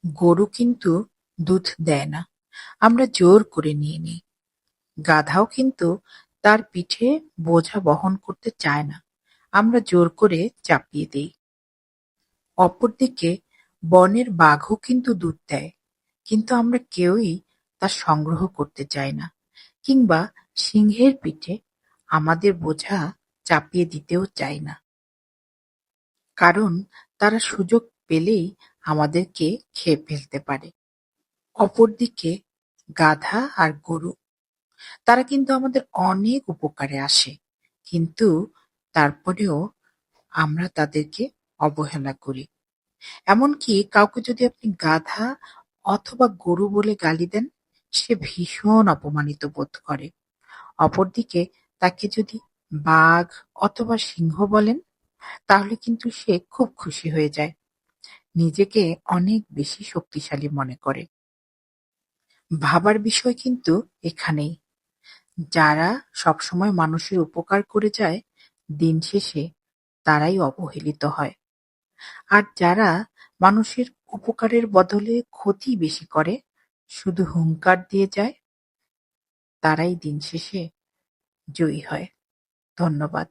গরু কিন্তু দুধ দেয় না, আমরা জোর করে নিয়ে নিই। গাধাও কিন্তু তার পিঠে বোঝা বহন করতে চায় না, আমরা জোর করে চাপিয়ে দেই। অপরদিকে বনের বাঘও কিন্তু দুধ দেয়, কিন্তু আমরা কেউই তা সংগ্রহ করতে চাই না, কিংবা সিংহের পিঠে আমাদের বোঝা চাপিয়ে দিতেও চাই না, কারণ তারা সুযোগ পেলেই আমাদেরকে খেয়ে ফেলতে পারে। অপরদিকে গাধা আর গরু, তারা কিন্তু আমাদের অনেক উপকারে আসে, কিন্তু তারপরেও আমরা তাদেরকে অবহেলা করি। এমনকি কাউকে যদি আপনি গাধা অথবা গরু বলে গালি দেন, সে ভীষণ অপমানিত বোধ করে। অপরদিকে তাকে যদি বাঘ অথবা সিংহ বলেন, তাহলে কিন্তু সে খুব খুশি হয়ে যায়, নিজেকে অনেক বেশি শক্তিশালী মনে করে। ভাবার বিষয় কিন্তু এখানেই, যারা সবসময় মানুষের উপকার করে যায়, দিন শেষে তারাই অবহেলিত হয়। আর যারা মানুষের উপকারের বদলে ক্ষতি বেশি করে, শুধু হুংকার দিয়ে যায়, তারাই দিন শেষে জয়ী হয়। ধন্যবাদ।